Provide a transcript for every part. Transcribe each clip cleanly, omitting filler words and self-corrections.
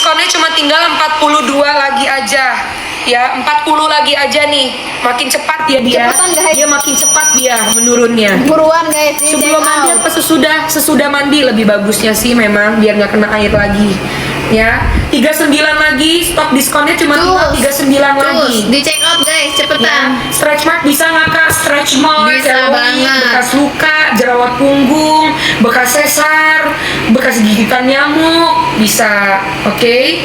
diskonnya cuma tinggal 42 lagi aja. Ya, 40 lagi aja nih. Makin cepat ya dia. Cepetan, guys. Dia makin cepat dia menurunnya. Buruan guys, di Sebelum check mandi out. apa sesudah mandi lebih bagusnya sih memang biar nggak kena air lagi. Ya, 39 lagi, stok diskonnya cuma tinggal 39 lagi. Di check out guys, cepetan. Ya, stretch mark bisa nggak kak? Stretch mark, Bisa keloid, banget. bekas luka, jerawat punggung, bekas sesar, bekas gigitan nyamuk, bisa. Oke,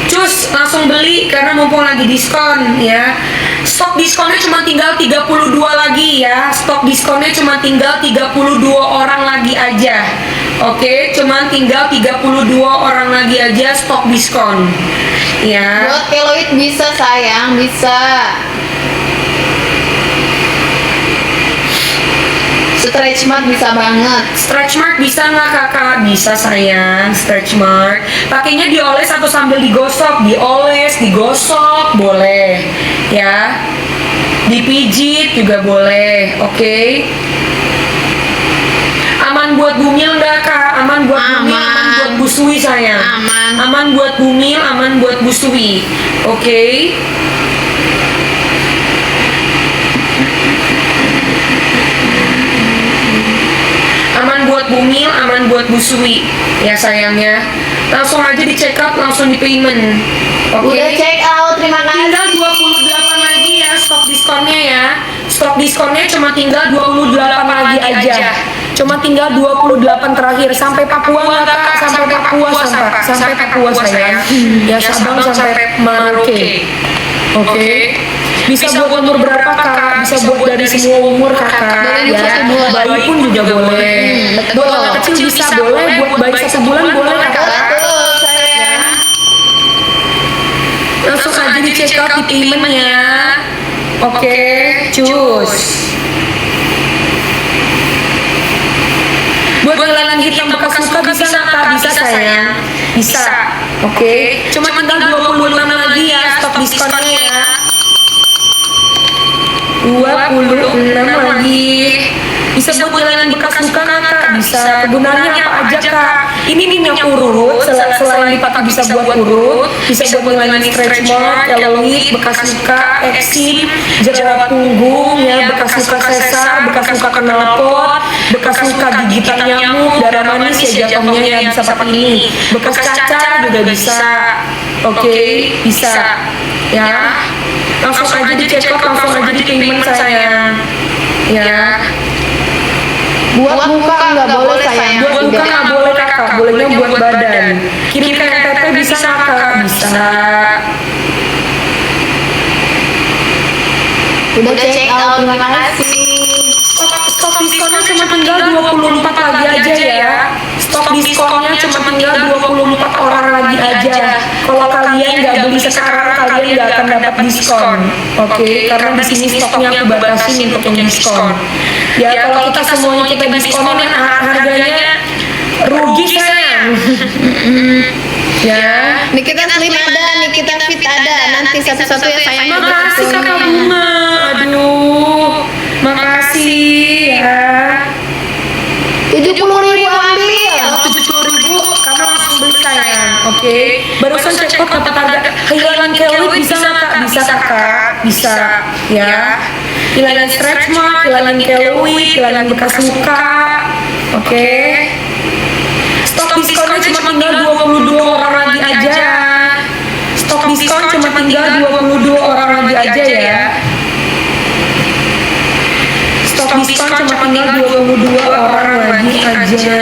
cus langsung beli karena mumpung lagi diskon ya. Stok diskonnya cuma tinggal 32 lagi ya. Stok diskonnya cuma tinggal 32 orang lagi aja. Oke, cuma tinggal 32 orang lagi aja stok diskon. Ya. Buat keloid bisa sayang, bisa. Stretch mark bisa banget. Stretch mark bisa nggak kakak? Bisa sayang, stretch mark. Pakainya dioles atau sambil digosok? Dioles, digosok, boleh. Ya. Dipijit juga boleh, oke. Aman buat bumil nggak kak? Aman buat bumil, aman buat busui sayang. Aman. Aman buat bumil, aman buat busui. Oke. Aman buat bumil, aman buat busui ya sayangnya. Langsung aja di check out, langsung di payment. Oke. Udah check out, terima kasih. Tinggal 28 lagi ya stok diskonnya ya. Stok diskonnya cuma tinggal 28 lagi aja. Cuma tinggal 28 terakhir sampai Papua nggak kak? Sampai Papua sampai Papua sayang. Ya Sabang sampai Merauke. Oke. Bisa buat umur berapa kak? Bisa buat dari semua umur kakak ya. Bayi pun juga boleh. Buat anak kecil bisa boleh. Buat bayi 1 bulan boleh kakak. Betul, sayang. Langsung aja di check out di paymentnya. Oke, cus. Buat ngilangin hitam bekas luka bisa nggak kak? Bisa sayang. Bisa. Oke. Cuma tinggal 26 lagi ya stok diskonnya ya. 26 lagi. Bisa buat ngilangin bekas luka kakak? Bisa. Kegunaannya apa aja kak? Ini minyak urut. Selain dipakai bisa buat urut, bisa buat ngilangin stretch mark, keloid, bekas luka, eksim, jerawat punggung, ya, bekas luka sesar, bekas luka knalpot, bekas luka gigitan nyamuk, darah manis ya jatuhnya ya bisa pakai ini. Bekas cacar juga bisa. Oke, bisa. Ya. Langsung aja di check out, langsung aja di payment sayang. Ya. Buat muka nggak boleh sayang. Buat muka nggak boleh kakak, bolehnya buat badan. Kirim ke NTT bisa kakak? Bisa. Udah check out, terima kasih. Stok diskonnya cuma tinggal 24 lagi aja ya. Stok diskonnya cuma tinggal 24 orang lagi aja. Kalau kalian nggak beli sekarang, kalian nggak akan dapat diskon. Oke, karena di sini stoknya aku batasin untuk yang diskon. Ya kalau kita semuanya kita diskonin harganya rugi sayang. Ya. Nikita Slim ada, Nikita Fit ada. Nanti satu-satu ya sayang. Makasih kakak Bunga. Aduh, makasih ya. 70.000 ambil. 70.000 kamu langsung beli sayang. Oke. Barusan check out dapat harga. Hilangan keloid bisa nggak kak? Bisa kakak. Bisa. Ya. Hilangan stretch mark, hilangan keloid, hilangan bekas luka. Oke. Stok diskonnya cuma tinggal 22 orang lagi aja. Stok diskon cuma tinggal 22 orang lagi aja ya. Stok diskon cuma tinggal 22 orang lagi aja.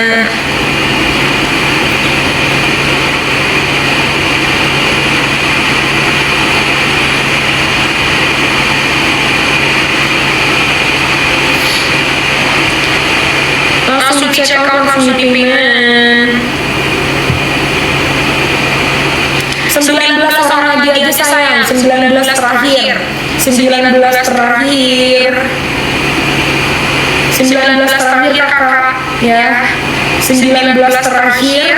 Langsung di check out, langsung di payment. 19 orang lagi aja sayang. 19 terakhir. 19 terakhir. 19 terakhir kakak. Ya. 19 terakhir.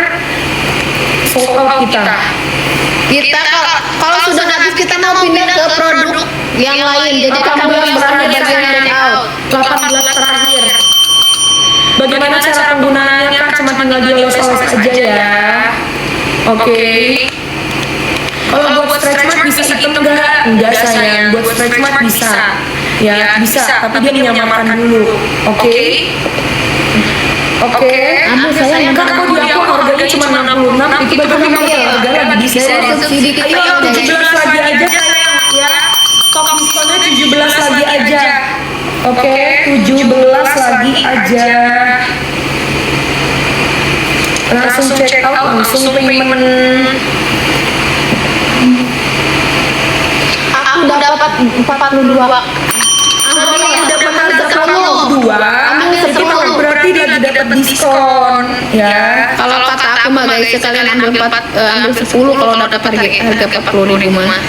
Sold out kita. Kita kalau sudah habis kita mau pindah ke produk yang lain. Jadi kamu yang berani bagian check out. 18 terakhir. Bagaimana cara penggunaannya kak? Cuma tinggal dioles-oles aja ya. Oke. Kalau buat stretch mark bisa hitam enggak? Enggak sayang, buat stretch mark bisa. Ya, bisa, tapi dia menyamarkan dulu. Oke. Oke. Ambil sayang. Enggak, kok di aku harganya cuma 66, itu bagaimana ya? Harga lagi diskon. Subsidi kita Ayo, ya, 17 lagi aja sayang ya. Top diskonnya 17 lagi aja. Oke, 17 lagi aja. Langsung check out, langsung payment. Aku dapat 42. Kalau udah dapat 42, Ambil itu 10. berarti dia dapat diskon ya. Kalau kata aku mah guys, sekalian ambil 10 kalau dapat harga 45 mah.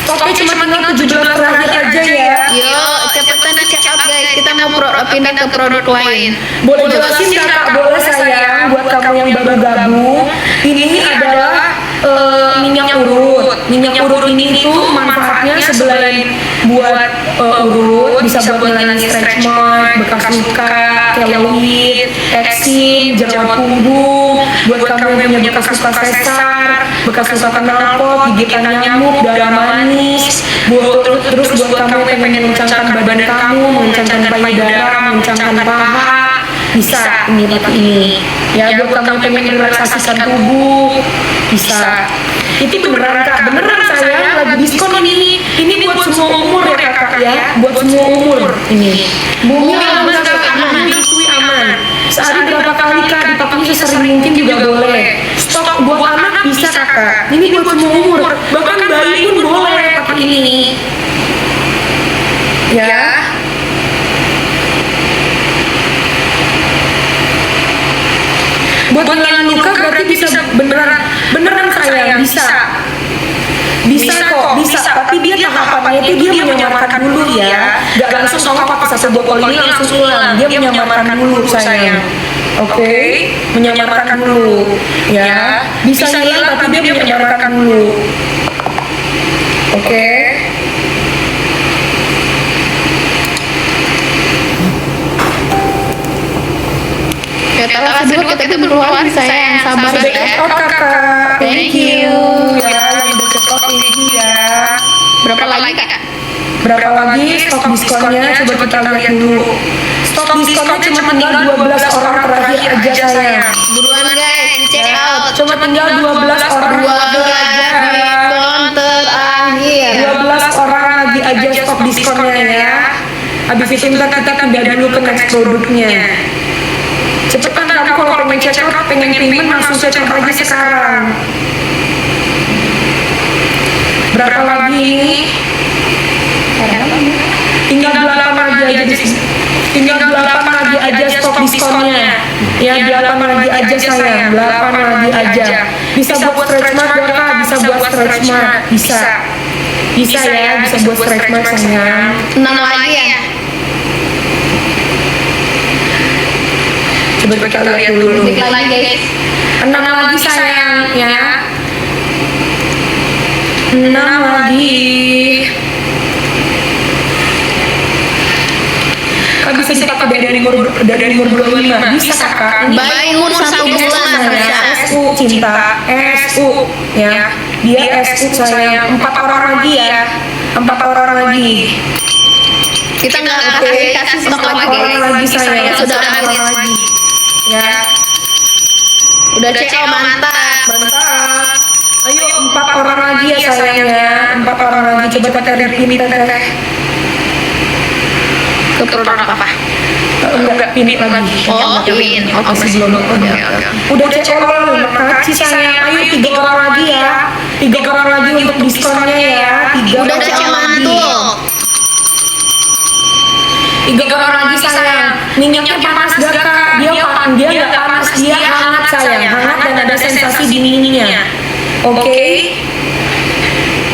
Stoknya cuma tinggal 17 terakhir aja ya. Yuk, cepetan check out guys. Kita mau pindah ke produk lain. Boleh jelasin kakak? Boleh sayang. Buat kamu yang baru gabung, ini adalah minyak urut. Minyak urut ini tuh manfaatnya selain buat urut, bisa buat ngilangin stretch mark, bekas luka, keloid, eksim, jerawat punggung. Buat kamu yang punya bekas luka sesar, bekas luka knalpot, gigitan nyamuk, darah manis. Terus buat kamu yang pengen mengencangkan badan kamu, mengencangkan payudara, mengencangkan paha, bisa ini pakai ini. Ya, buat kamu yang pengen merelaksasikan tubuh, bisa. Itu beneran kak, beneran sayang, lagi diskon ini. Ini buat semua umur ya kakak ya, buat semua umur ini. Bumi aman kak, aman, menyusui aman. Sehari berapa kali kak, dipakai sesering mungkin juga boleh. Stok buat anak bisa kakak. Ini buat semua umur, bahkan bayi pun boleh pakai ini. Ya. Buat ngilangin luka berarti bisa beneran sayang, bisa kok, bisa, tapi dia tahapannya itu dia menyamarkan dulu ya, gak langsung kamu pakai satu botol ini langsung hilang, dia menyamarkan dulu sayang. Oke, menyamarkan dulu ya, bisa hilang tapi dia menyamarkan dulu. Oke. Setelah kedua kita berdoa saya yang sabar Sudah ya. check out kakak, Thank you. ya, yang udah check out thank you ya. Berapa lagi kak? Berapa lagi stok diskonnya? Coba kita lihat dulu. Stok diskonnya cuma tinggal 12 orang terakhir aja sayang. Buruan guys, di check out. Cuma tinggal 12 orang 12 lagi aja. diskon terakhir. 12 orang lagi aja stok diskonnya ya. Habis itu ntar kita pindah dulu ke next produknya. Cepetan kamu kalau pengen check out, pengen payment langsung check out aja sekarang. Berapa lagi ini? Tinggal 8 lagi aja tinggal 8 lagi aja stok diskonnya ya, 8 lagi aja sayang, 8 lagi aja. Bisa buat stretch mark ya kak, bisa buat stretch mark, bisa ya, bisa buat stretch mark sayang. 6 lagi ya. Coba kita lihat dulu, Dikit lagi guys. 6 lagi sayang ya, 6 lagi. Kak bisa dipakai dari umur 25, bisa kak. Bayi umur 1 bulan Saya SU cinta, SU ya, dia SU sayang. 4 orang lagi ya, 4 orang lagi. Kita nggak kasih stok lagi orang guys. lagi sayang, Sudah orang habis. lagi ya. Udah check out mantap. Mantap. Ayo 4 orang lagi ya sayang ya, 4 orang lagi. Coba kita repeat teteh. Ke produk apa? Enggak pinit lagi. Oh, pin. Oh, Masih belum. Oke. Udah cek all, makasih sayang. Ayo 3 orang lagi ya, 3 orang lagi untuk diskonnya ya. 3 Udah check out mantul. 3 orang lagi sayang. Minyaknya panas gak kak? Dia nggak panas, dia hangat sayang, hangat dan ada sensasi dinginnya. Oke.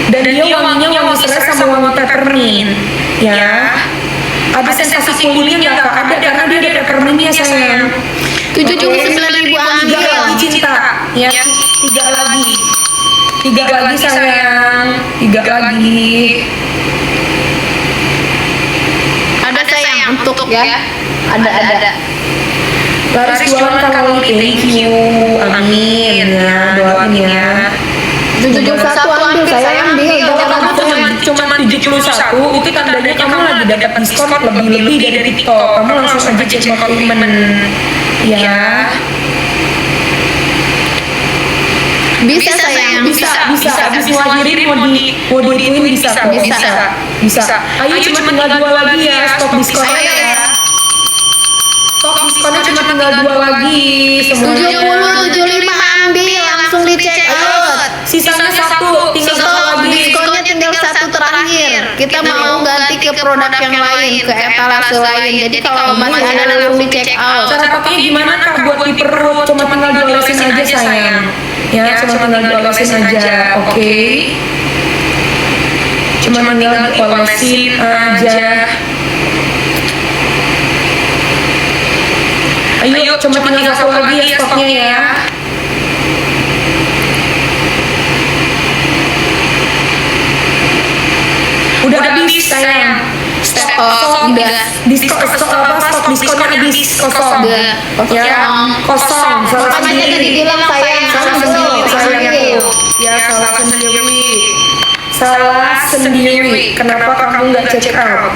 Dan dia wanginya wangi serai sama wangi peppermint ya. Ada sensasi kulitnya nggak kak? Ada, karena dia ada peppermintnya sayang. 79.000 3 ambil. lagi cinta ya, 3 lagi. 3 lagi sayang, 3 lagi. Ada sayang untuk ya. Ada. Laris jualan kalori, thank you, amin ya, doain ya. 71 ambil, saya ambil. Jangan Cuma 71 itu tandanya kamu lagi dapat diskon lebih dari TikTok. Kamu langsung aja cek more payment ya. bisa sayang. Bisa muajirin mau diituin bisa kok, bisa. Ayo cuma tinggal 2 lagi ya, stok diskonnya ya. Stok diskonnya cuma tinggal 2 lagi semuanya. 70, 75 ambil, langsung di check out. Sisanya 1, tinggal 1 Stok lagi. diskonnya tinggal 1 terakhir. Kita mau ganti ke produk yang lain, ke etalase lain. Jadi kalau masih ada langsung di check out. Cara pakainya gimana Kak? Buat di perut, cuma tinggal diolesin aja sayang. Ya, cuma tinggal diolesin aja, oke? Cuma tinggal diolesin aja. Ayo, cuma tinggal 1 lagi ya stoknya ya. Udah habis sayang. Stok udah. Stok diskonnya habis, kosong. Udah. Ya, kosong. Salah Makanya sendiri. tadi bilang sayang, Salah sendiri, ya salah sendiri. Kenapa kamu nggak check out?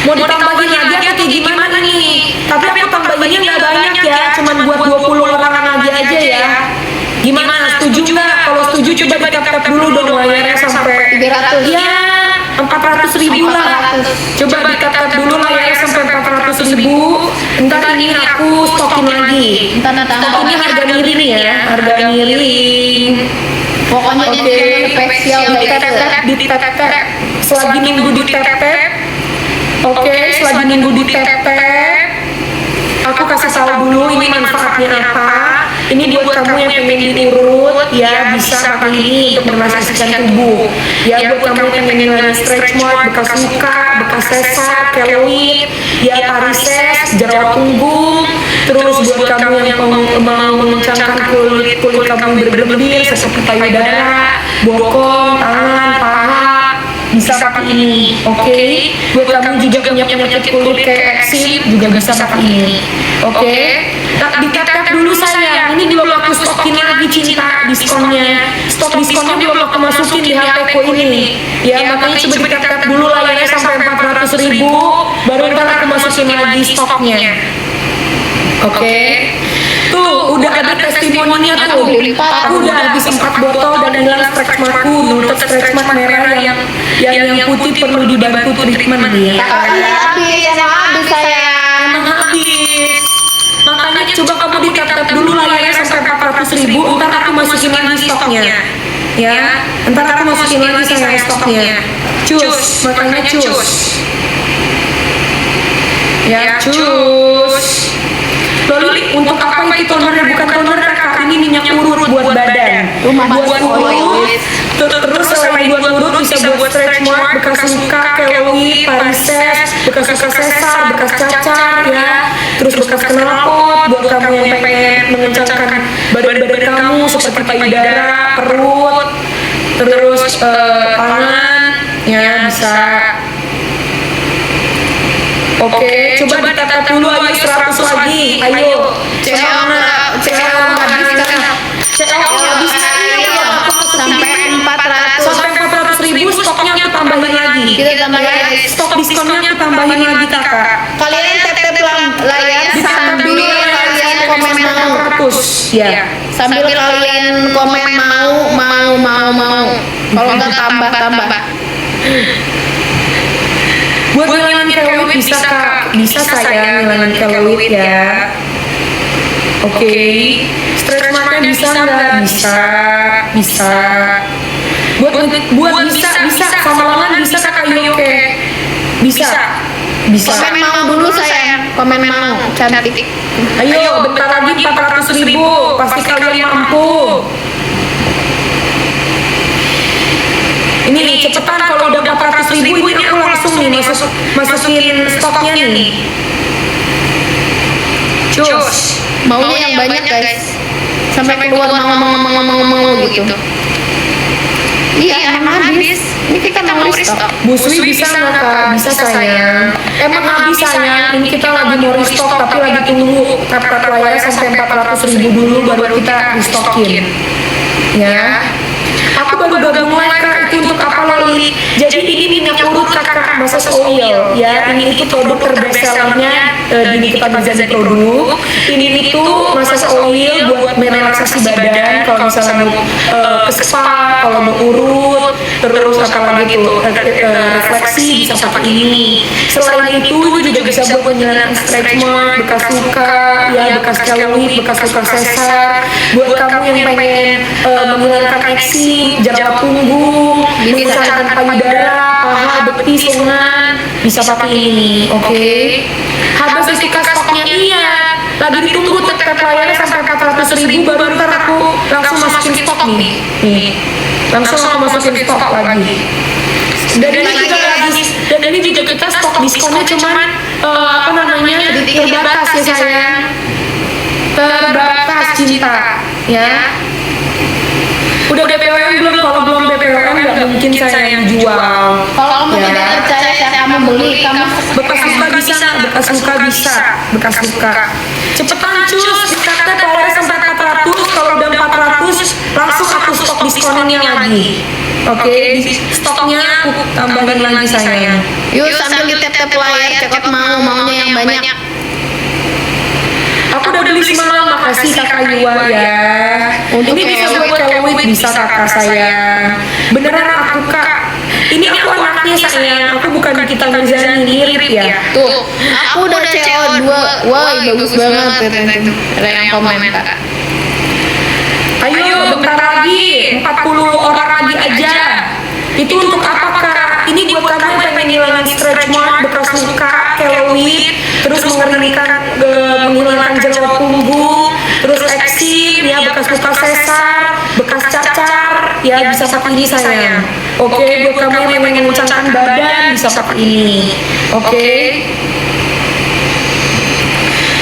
Mau ditambahin lagi atau kayak gimana nih? Tapi aku tambahinnya nggak banyak ya, cuman buat 20 orang lagi aja ya. Gimana? Setuju nggak? Kalau setuju coba ditap-tap dulu dong layarnya sampai 300. ya 400.000 lah. Coba ditap-tap dulu layarnya sampai 400.000. Ntar ini aku stokin lagi. Stok ini harga miring ya, harga miring. Pokoknya Oke, ini spesial ditep-tep. Selagi nunggu ditep-tep. Oke, selagi nunggu ditep-tep. Aku kasih tahu dulu ini manfaatnya apa. Ini buat kamu yang pengen diurut, ya bisa pakai ini untuk merelaksasikan tubuh. Ya buat kamu yang pengen ngilangin stretch mark, bekas luka, bekas sesar, keloid, ya varises, jerawat punggung. Terus buat kamu yang mau mengencangkan kulit kamu berlebih seperti payudara, bokong, tangan, paha, bisa pakai ini, oke? Buat kamu juga punya penyakit kulit kayak eksim juga bisa pakai ini, oke? Nah, ditap-tap dulu sayang, ini belum aku stokin lagi cinta diskonnya. Stok diskonnya belum aku masukin di HP ku ini. Ya makanya coba ditap-tap dulu layarnya sampai 400.000, baru ntar aku masukin lagi stoknya. Oke. Tuh, udah ada testimoninya tuh. Aku udah habis 4 botol dan hilang stretch markku. Nutup stretch mark merah yang putih perlu dibantu treatment ya. habis sayang. Emang habis. Makanya coba kamu ditap-tap dulu layarnya sampai 400.000, ntar aku masukin lagi stoknya. Ya, ntar aku masukin lagi sayang stoknya. Cus, makanya cus. Ya, cus. Lalu untuk apa itu tonernya? Bukan toner kakak, ini minyak urut buat badan. Buat urut. Terus selain buat urut bisa buat stretch mark, bekas luka, keloid, varises, bekas sesar, bekas cacar ya. Terus bekas knalpot buat kamu yang pengen mengencangkan badan kamu seperti payudara, perut, terus tangan ya bisa. Oke, coba ditap-tap dulu ayo 100 lagi. Ayo. CO habis Sampai 400. sampai 400.000 stoknya aku tambahin lagi. Kita tambahin lagi. Stok diskonnya aku tambahin lagi kakak. Kalian tap-tap layar sambil kalian komen mau. 400. Ya. Sambil kalian komen mau. Kalau nggak tambah. Buat ngilangin keloid bisa kak, bisa sayang ngilangin keloid ya. Oke, stretch marknya bisa nggak? Bisa. Buat bisa sama lengan bisa kak Yoke. Bisa. Komen mau dulu sayang. Komen mau. Cantik. Ayo, bentar lagi 400.000, pasti kalian mampu. Ini nih, cepetan kalau udah 400.000 ini aku langsung nih masukin stoknya nih. Cus. Maunya yang banyak guys. Sampai keluar mau gitu. Iya, emang habis. Ini kita mau restock. Bu Sri bisa nggak kak? Bisa sayang. Emang habis sayang. Ini kita lagi mau restock tapi lagi tunggu tap layar sampai 400.000 dulu baru kita restockin. Ya. Aku baru gabung lagi kak. Itu untuk apa Loli? Jadi ini minyak urut kakak massage oil. Ya, ini itu produk terbestsellernya di Nikita Mirzani produk. Ini itu massage oil buat merelaksasi badan. Kalau misalnya mau ke spa, kalau mau urut, terus apa lagi tuh refleksi bisa pakai ini. Selain itu juga bisa buat menghilangkan stretch mark, bekas luka, ya bekas keloid, bekas luka sesar. Buat kamu yang pengen menghilangkan eksim, jangka punggung, menghilangkan payudara, paha, betis, lengan, bisa pakai ini, oke? Habis itu stoknya iya. Lagi ditunggu tap layarnya sampai 400.000 baru ntar aku langsung masukin stok nih. Nih, langsung aku masukin stok lagi. Dan ini juga kita stok diskonnya cuman apa namanya terbatas ya sayang. Terbatas cinta, ya. Udah BPOM belum? Kalau belum BPOM nggak mungkin saya yang jual. Kalau kamu tidak percaya saya kamu beli, kamu Bekas luka bisa, bekas luka bisa, bekas luka. Cepetan cus, kita teh layar sampai 400. Kalau udah 400 langsung aku stok diskonnya lagi. Oke, stoknya aku tambahin lagi sayang. yuk sambil di tap layar cekot maunya yang banyak. Aku udah beli semalam, makasih kakak Yua ya. Ini bisa buat keloid, bisa kakak sayang. Beneran aku kak. Ini aku anaknya sayang, aku bukan Nikita Mirzani, mirip ya. Tuh, aku udah CO2. Wah, bagus banget itu. Ada yang komen kak. Ayo bentar lagi, 40 orang lagi aja. Itu untuk apa kak? Ini buat kamu yang pengen ngilangin stretch mark, bekas luka, keloid, terus menghilangkan jerawat punggung, terus eksim, ya bekas luka sesar, bekas cacar, ya bisa pakai ini sayang. Oke, buat kamu yang pengen mengencangkan badan bisa pakai ini. Oke.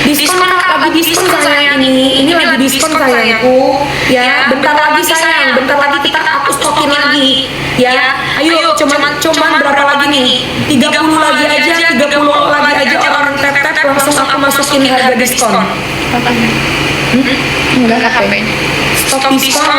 Diskon kak, lagi diskon sayang ini lagi diskon sayangku. Ya, bentar lagi sayang, bentar lagi kita aku stokin lagi. Ya, ayo cuman berapa lagi nih? 30 lagi aja, 30 lagi aja orang tap langsung aku masukin harga diskon. Enggak HP. Stok diskon.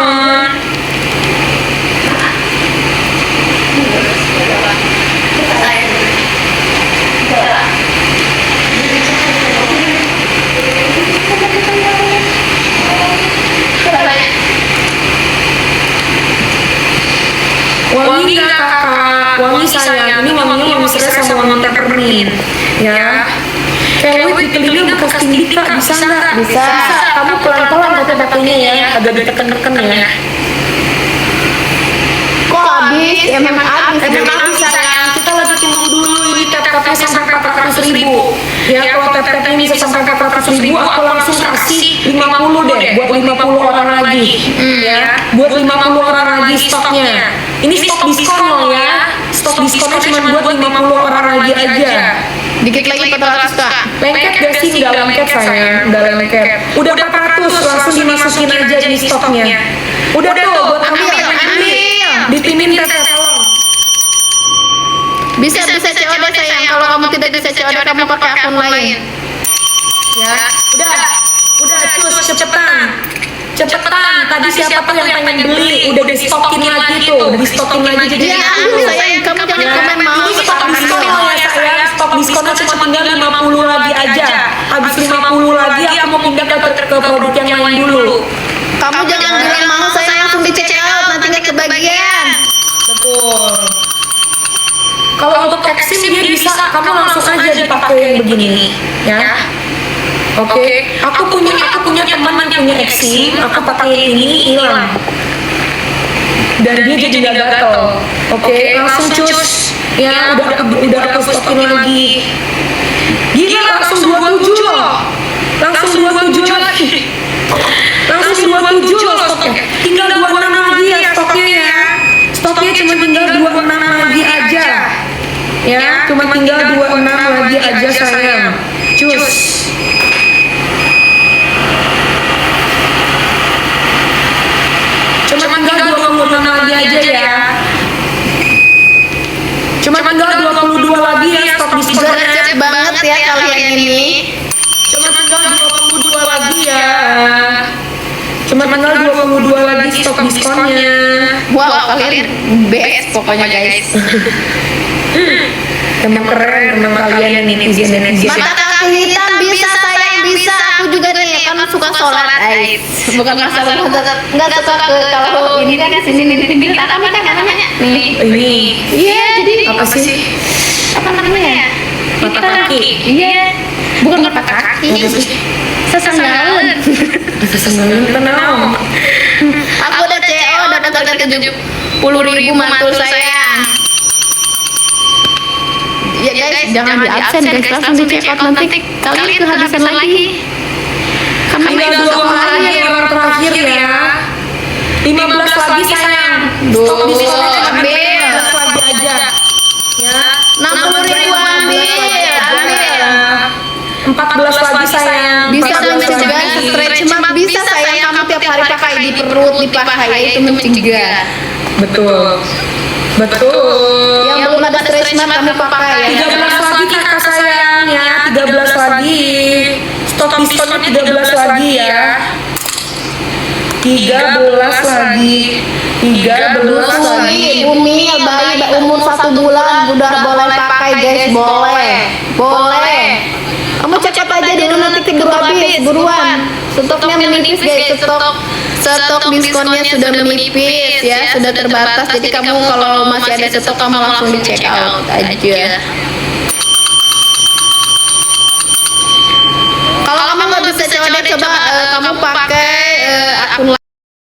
Wangi nggak kakak? Wangi sayang. Ini wanginya wangi serai sama wangi peppermint. Ya. Keloid di telinga bekas tindik kak, bisa nggak? Bisa. Kamu pelan-pelan pakainya ya, agak diteken-teken ya. Kok habis? Emang habis. Emang habis sayang. Kita lagi tunggu dulu ini tap-tapnya sampai 400.000. Ya kalau tap-tapnya bisa sampai 400.000, aku langsung kasih 50 deh, buat 50 orang lagi. Ya, buat 50 orang lagi stoknya. Ini stok diskon loh ya. Stok diskonnya cuma buat 50 orang lagi aja. Dikit lagi 400 kak. Lengket gak sih? Nggak lengket sayang, udah lengket. Udah 400, langsung dimasukin aja di stoknya. Udah tuh, buat kamu yang Ambil. dipinin teteh tolong. Bisa COD sayang. Kalau kamu tidak bisa COD, kamu pakai akun lain. Ya, udah cus cepetan. Tadi siapa tuh yang pengen beli? Udah di stokin lagi tuh, udah di stokin lagi jadi. Iya, ambil sayang. Kamu jangan komen mau. Ini stok diskon ya sayang. Stok diskonnya cuma tinggal 50 lagi aja. Habis 50 lagi aku mau pindah ke produk yang lain dulu. Kamu jangan bilang mau saya langsung di check out, nanti nggak kebagian. Betul. Kalau untuk eksim dia bisa, kamu langsung aja dipakai yang begini, ya. Oke. Aku punya teman yang punya eksim, aku pakai ini hilang. Dan dia jadi nggak gatel. Oke, langsung cus. Ya, udah aku stokin lagi. Gila langsung 27 loh. Langsung 27 lagi. Langsung 27 loh stoknya. Tinggal 26 lagi ya stoknya ya. Stoknya cuma tinggal 26 lagi aja. Ya, cuma tinggal 26 lagi aja sayang. Cus. Cuma tinggal 26 lagi aja ya. ini. Cuma tinggal 22 lagi ya. Cuma tinggal 22 lagi stok diskonnya. Wow, kalian best pokoknya guys. Emang keren, emang kalian netizen. Mata kaki hitam bisa, sayang bisa. Aku juga nih kan suka sholat guys. Bukan masalah nggak suka ke kalau ini kan sini nih apa namanya? Nih. Ini Iya, jadi apa sih? apa namanya? Mata kaki. Iya, bukan mata kaki. Sesenggalan. Sesenggalan tenang. Aku udah CO, udah dapat 70.000 mantul sayang. Ya guys, jangan di absen guys, langsung di check out nanti kalian kehabisan lagi. Kami Tinggal 2 hari yang terakhir ya. 15 lagi sayang. Stok diskonnya cuma ambil. 15 lagi aja. Ya. 60.000 ambil. 14 lagi sayang. Bisa 14 mencegah lagi. stretch mark, bisa sayang kamu tiap hari pakai di perut, di paha ya itu mencegah. Betul. Betul. Yang belum ada stretch mark kamu pakai ya. 13 lagi kakak sayang ya, 13 lagi. Stok diskonnya 13 lagi ya. 13 lagi. 13 lagi. Bumi bayi umur 1 bulan udah boleh pakai guys, boleh. Kamu cepat aja dulu nanti keburu habis, buruan. Stoknya menipis guys, stok diskonnya sudah menipis ya, sudah terbatas. Jadi kamu kalau masih ada stok kamu langsung di check out aja. Kalau kamu nggak bisa COD, coba kamu pakai akun